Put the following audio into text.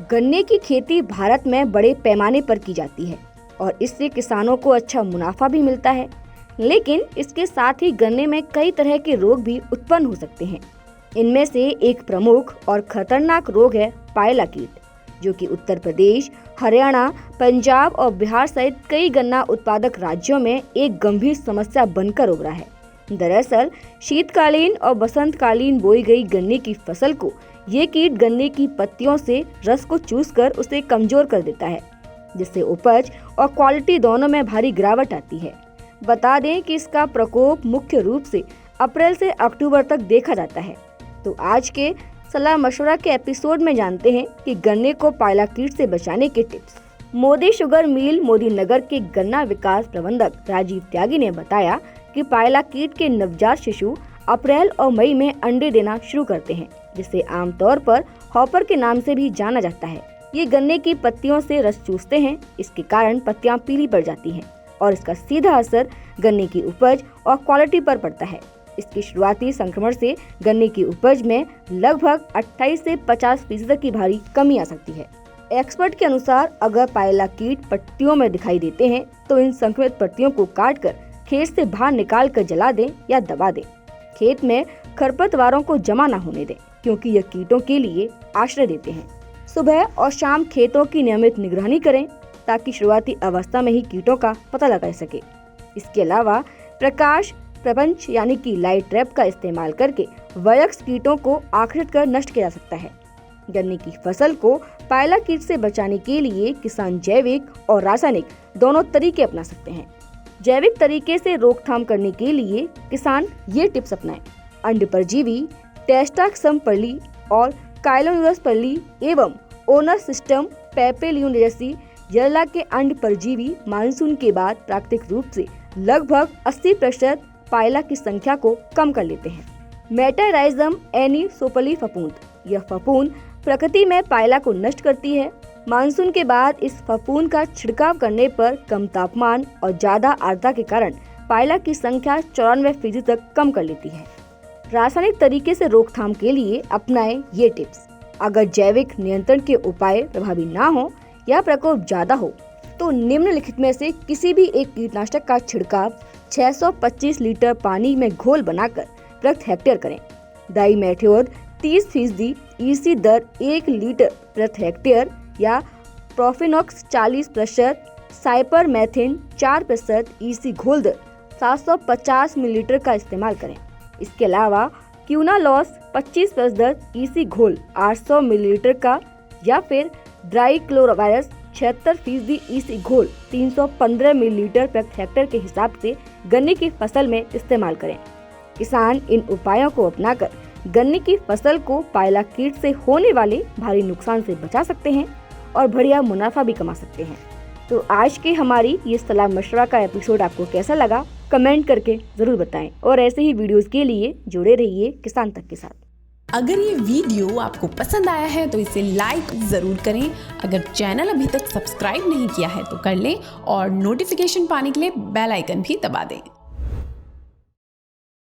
गन्ने की खेती भारत में बड़े पैमाने पर की जाती है और इससे किसानों को अच्छा मुनाफा भी मिलता है। लेकिन इसके साथ ही गन्ने में कई तरह के रोग भी उत्पन्न हो सकते हैं। इनमें से एक प्रमुख और खतरनाक रोग है पायला कीट, जो कि उत्तर प्रदेश, हरियाणा, पंजाब और बिहार सहित कई गन्ना उत्पादक राज्यों में एक गंभीर समस्या बनकर उभरा है। दरअसल शीतकालीन और बसंतकालीन बोई गई गन्ने की फसल को ये कीट गन्ने की पत्तियों से रस को चूसकर उसे कमजोर कर देता है, जिससे उपज और क्वालिटी दोनों में भारी गिरावट आती है। बता दें कि इसका प्रकोप मुख्य रूप से अप्रैल से अक्टूबर तक देखा जाता है। तो आज के सलाह मशवरा के एपिसोड में जानते हैं कि गन्ने को पायला कीट से बचाने के tips. Modi sugar mill Modinagar के गन्ना विकास प्रबंधक राजीव त्यागी ने बताया कि पायला कीट के नवजात शिशु अप्रैल और मई में अंडे देना शुरू करते हैं, जिसे आमतौर पर हॉपर के नाम से भी जाना जाता है। ये गन्ने की पत्तियों से रस चूसते हैं, इसके कारण पत्तियां पीली पड़ जाती हैं और इसका सीधा असर गन्ने की उपज और क्वालिटी पर पड़ता है। इसकी शुरुआती संक्रमण से गन्ने की उपज में लगभग 28 से 50% की भारी कमी आ सकती है। एक्सपर्ट के अनुसार अगर पायला कीट पत्तियों में दिखाई देते हैं तो इन संक्रमित पत्तियों को काटकर खेत से बाहर निकाल कर जला दें या दबा दें। खेत में खरपतवारों को जमा न होने दें, क्योंकि यह कीटों के लिए आश्रय देते हैं। सुबह और शाम खेतों की नियमित निगरानी करें ताकि शुरुआती अवस्था में ही कीटों का पता लगा सके। इसके अलावा प्रकाश प्रपंच यानी कि लाइट ट्रैप का इस्तेमाल करके वयस्क कीटों को आकर्षित कर नष्ट किया जा सकता है। गन्ने की फसल को पायला कीट से बचाने के लिए किसान जैविक और रासायनिक दोनों तरीके अपना सकते हैं। जैविक तरीके से रोकथाम करने के लिए किसान ये टिप्स अपनाएं। अंड परजीवी, टेस्टाक्सम पर्ली और काइलोन्यूरस पर्ली एवं ओनर सिस्टम पेपेलियोनेसी जरला के अंड परजीवी मानसून के बाद प्राकृतिक रूप से लगभग 80% पायला की संख्या को कम कर लेते हैं। मेटाराइजम एनिसोपली फफूंद, यह फफूंद प्रकृति में पायला को नष्ट करती है। मानसून के बाद इस फफूंद का छिड़काव करने पर कम तापमान और ज्यादा आर्द्रता के कारण पायला की संख्या 94% तक कम कर लेती है। रासायनिक तरीके से रोकथाम के लिए अपनाएं ये टिप्स। अगर जैविक नियंत्रण के उपाय प्रभावी ना हो या प्रकोप ज्यादा हो तो निम्नलिखित में से किसी भी एक कीटनाशक का छिड़काव 625 लीटर पानी में घोल बनाकर प्रति हेक्टेयर करें। डाईमेथिओन 30% ईसी दर 1 लीटर प्रति हेक्टेयर या प्रोफेनॉक्स 40%, साइपरमेथ्रिन 4% ईसी घोल दर 750 मिलीलीटर का इस्तेमाल करें। इसके अलावा क्यूनालॉस 25% ईसी घोल 800 मिलीलीटर का या फिर ड्राइक्लोरोवायरस 76% ईसी घोल 315 मिलीलीटर प्रति हेक्टेयर के हिसाब से गन्ने की फसल में इस्तेमाल करें। किसान इन उपायों को अपनाकर गन्ने की फसल को पायला कीट से होने वाले भारी नुकसान से बचा सकते हैं और बढ़िया मुनाफा भी कमा सकते हैं। तो आज की हमारी ये सलाह मशवरा का एपिसोड आपको कैसा लगा, कमेंट करके जरूर बताएं और ऐसे ही वीडियोस के लिए जुड़े रहिए किसान तक के साथ। अगर ये वीडियो आपको पसंद आया है तो इसे लाइक जरूर करें। अगर चैनल अभी तक सब्सक्राइब नहीं किया है तो कर लें और नोटिफिकेशन पाने के लिए बेल आइकन भी दबा दें।